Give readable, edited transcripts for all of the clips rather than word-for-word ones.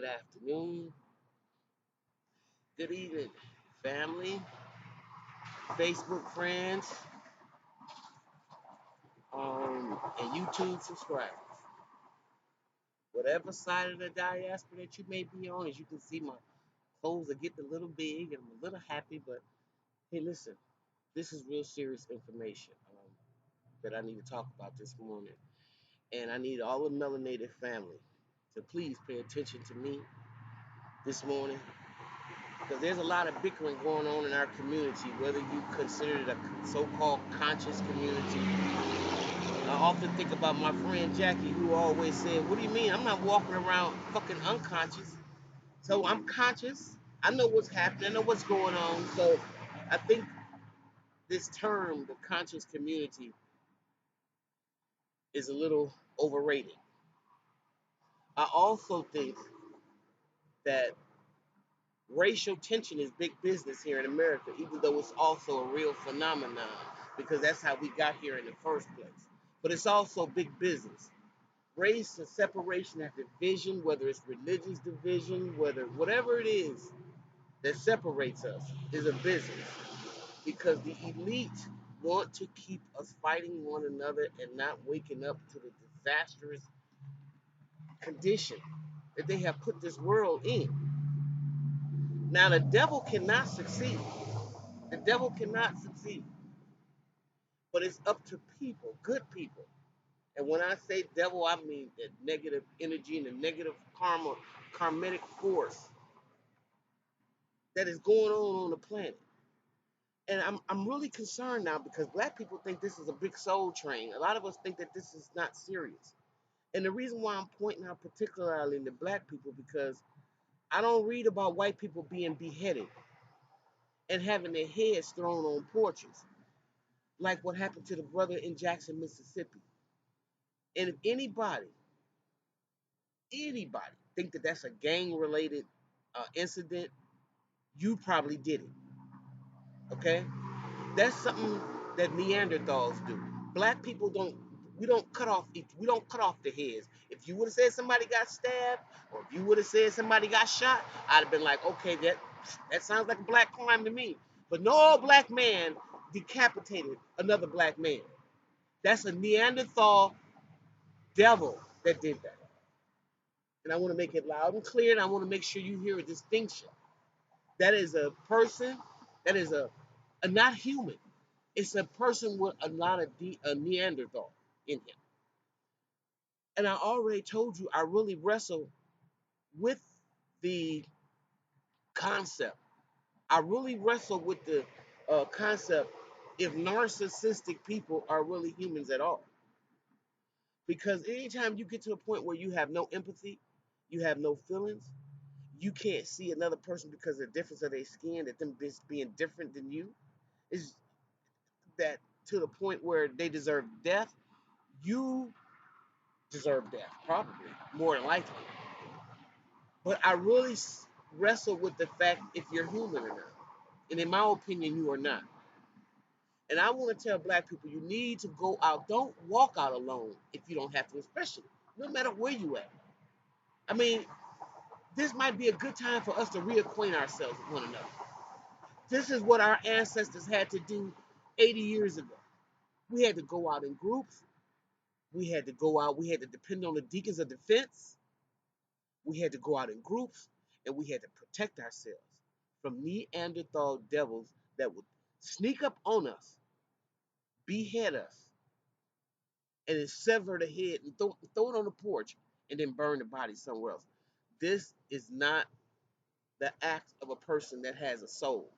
good afternoon, good evening, family, Facebook friends, and YouTube subscribers. Whatever side of the diaspora that you may be on, as you can see, my clothes are getting a little big and I'm a little happy, but hey, listen, this is real serious information that I need to talk about this morning. And I need all the melanated family to please pay attention to me this morning because there's a lot of bickering going on in our community, whether you consider it a so-called conscious community. I often think about my friend Jackie, who always said, "What do you mean? I'm not walking around fucking unconscious. So I'm conscious. I know what's happening. I know what's going on." So I think this term, the conscious community, is a little overrated. I also think that racial tension is big business here in America, even though it's also a real phenomenon because that's how we got here in the first place. But it's also big business. Race and separation and division, whether it's religious division, whatever it is that separates us, is a business because the elite want to keep us fighting one another and not waking up to the disastrous condition that they have put this world in. Now, the devil cannot succeed. The devil cannot succeed. But it's up to people, good people. And when I say devil, I mean the negative energy and the negative karmic force that is going on the planet. And I'm really concerned now because black people think this is a big soul train. A lot of us think that this is not serious. And the reason why I'm pointing out particularly the black people because I don't read about white people being beheaded and having their heads thrown on porches like what happened to the brother in Jackson, Mississippi. And if anybody think that that's a gang related incident, you probably did it. Okay, that's something that Neanderthals do. Black people don't. We don't cut off the heads. If you would have said somebody got stabbed, or if you would have said somebody got shot, I'd have been like, okay, that sounds like a black crime to me. But no black man decapitated another black man. That's a Neanderthal devil that did that. And I want to make it loud and clear, and I want to make sure you hear a distinction. That is a person, that is a not human. It's a person with a lot of a Neanderthal in him. And I already told you, I really wrestle with the concept. I really wrestle with the concept if narcissistic people are really humans at all. Because anytime you get to a point where you have no empathy, you have no feelings, you can't see another person because of the difference of their skin, that them being different than you, is that to the point where they deserve death, you deserve death, probably, more than likely. But I really wrestle with the fact if you're human or not. And in my opinion, you are not. And I want to tell black people you need to go out. Don't walk out alone if you don't have to, especially no matter where you at. I mean, this might be a good time for us to reacquaint ourselves with one another. This is what our ancestors had to do 80 years ago. We had to go out in groups. We had to go out. We had to depend on the deacons of defense. We had to go out in groups, and we had to protect ourselves from Neanderthal devils that would sneak up on us, behead us, and then sever the head and throw it on the porch and then burn the body somewhere else. This is not the act of a person that has a soul.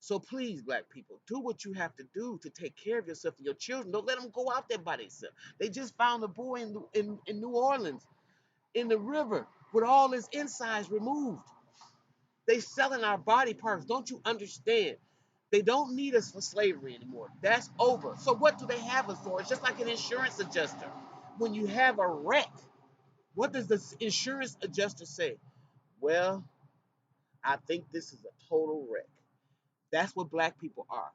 So please, black people, do what you have to do to take care of yourself and your children. Don't let them go out there by themselves. They just found a boy in New Orleans in the river with all his insides removed. They selling our body parts. Don't you understand? They don't need us for slavery anymore. That's over. So what do they have us for? It's just like an insurance adjuster. When you have a wreck, what does the insurance adjuster say? Well, I think this is a total wreck. That's what black people are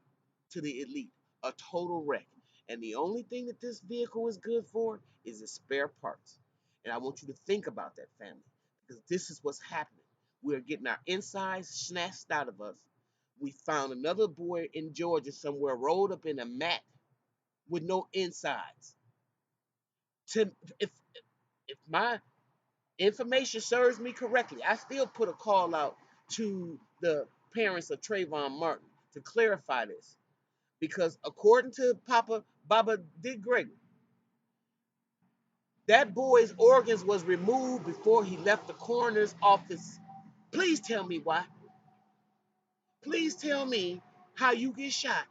to the elite, a total wreck. And the only thing that this vehicle is good for is the spare parts. And I want you to think about that, family, because this is what's happening. We're getting our insides snatched out of us. We found another boy in Georgia somewhere rolled up in a mat with no insides. To if my information serves me correctly, I still put a call out to the parents of Trayvon Martin to clarify this. Because according to Papa Baba Dick Gregory, that boy's organs was removed before he left the coroner's office. Please tell me why. Please tell me how you get shot.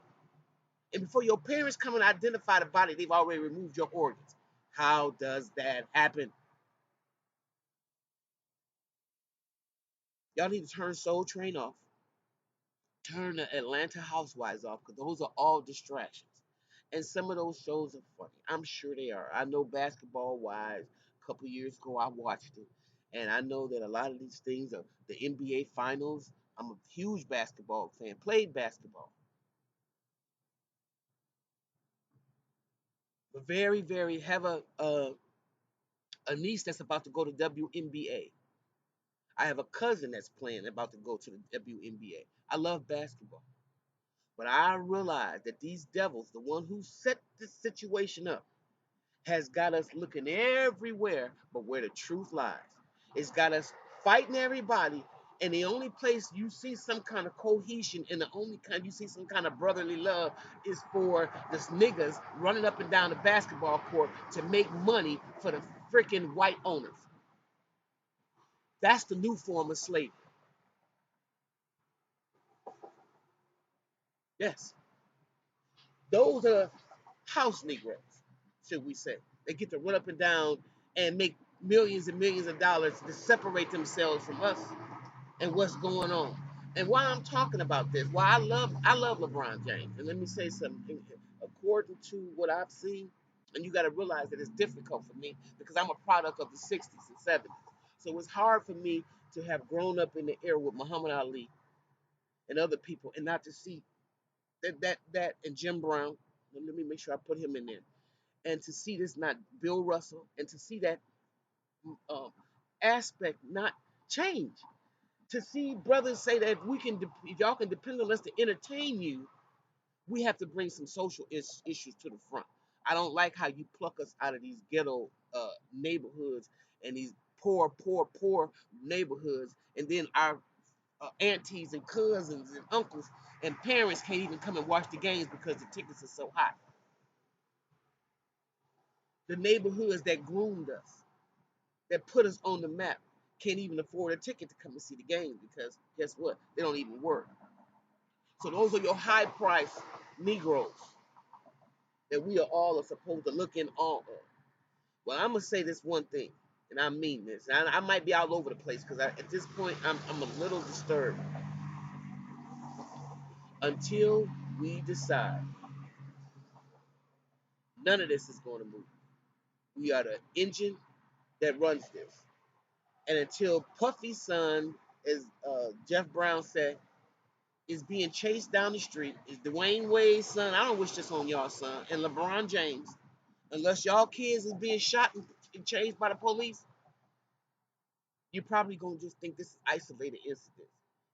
And before your parents come and identify the body, they've already removed your organs. How does that happen? Y'all need to turn Soul Train off. Turn the Atlanta Housewives off because those are all distractions. And some of those shows are funny. I'm sure they are. I know Basketball Wives. A couple years ago, I watched it, and I know that a lot of these things are the NBA Finals. I'm a huge basketball fan. Played basketball, but very have a niece that's about to go to WNBA. I have a cousin that's playing about to go to the WNBA. I love basketball. But I realize that these devils, the one who set this situation up, has got us looking everywhere but where the truth lies. It's got us fighting everybody, and the only place you see some kind of cohesion and the only kind you see some kind of brotherly love is for the niggas running up and down the basketball court to make money for the freaking white owners. That's the new form of slavery. Yes, those are house Negroes, should we say. They get to run up and down and make millions and millions of dollars to separate themselves from us and what's going on. And why I'm talking about this, why I love LeBron James. And let me say something. According to what I've seen, and you got to realize that it's difficult for me because I'm a product of the 60s and 70s. So it's hard for me to have grown up in the era with Muhammad Ali and other people and not to see that and Jim Brown. Let me make sure I put him in there. And to see this not Bill Russell and to see that um, aspect not change. To see brothers say that if y'all can depend on us to entertain you, we have to bring some social issues to the front. I don't like how you pluck us out of these ghetto neighborhoods and these poor neighborhoods, and then our aunties and cousins and uncles and parents can't even come and watch the games because the tickets are so high. The neighborhoods that groomed us, that put us on the map, can't even afford a ticket to come and see the game because guess what? They don't even work. So those are your high price Negroes that we are all are supposed to look in awe of. Well, I'm gonna say this one thing, and I mean this. And I might be all over the place because at this point I'm a little disturbed. Until we decide, none of this is going to move. We are the engine that runs this. And until Puffy's son, as Jeff Brown said, is being chased down the street, is Dwayne Wade's son, I don't wish this on y'all son, and LeBron James, unless y'all kids is being shot and chased by the police, you're probably gonna just think this is isolated incidents.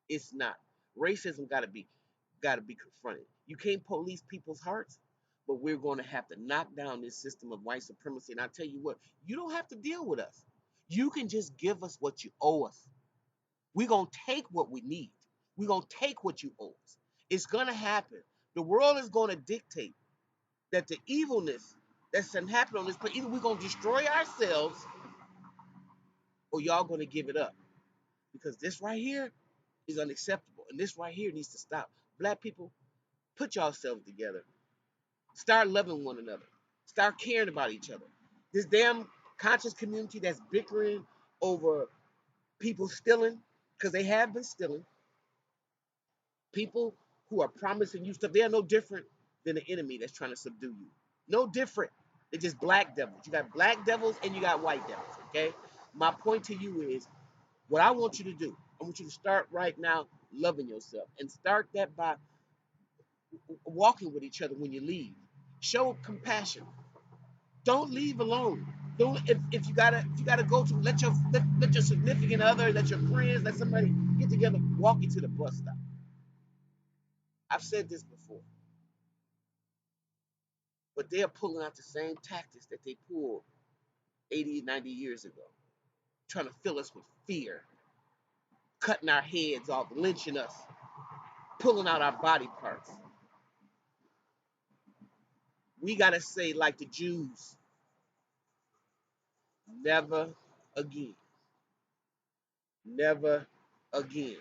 It's not. Racism gotta be confronted. You can't police people's hearts, but we're gonna have to knock down this system of white supremacy. And I tell you what, you don't have to deal with us. You can just give us what you owe us. We're gonna take what we need. We're gonna take what you owe us. It's gonna happen. The world is gonna dictate that the evilness that's gonna happen on this planet, either we're gonna destroy ourselves or y'all gonna give it up. Because this right here is unacceptable. And this right here needs to stop. Black people, put yourselves together. Start loving one another. Start caring about each other. This damn conscious community that's bickering over people stealing, because they have been stealing, people who are promising you stuff, they are no different than the enemy that's trying to subdue you. No different. They're just black devils. You got black devils and you got white devils, okay? My point to you is what I want you to do, I want you to start right now loving yourself and start that by walking with each other when you leave. Show compassion. Don't leave alone. Don't if you gotta go to let your significant other, let your friends, let somebody get together, walk you to the bus stop. I've said this before, but they're pulling out the same tactics that they pulled 80, 90 years ago, trying to fill us with fear, cutting our heads off, lynching us, pulling out our body parts. We gotta say, like the Jews, never again. Never again.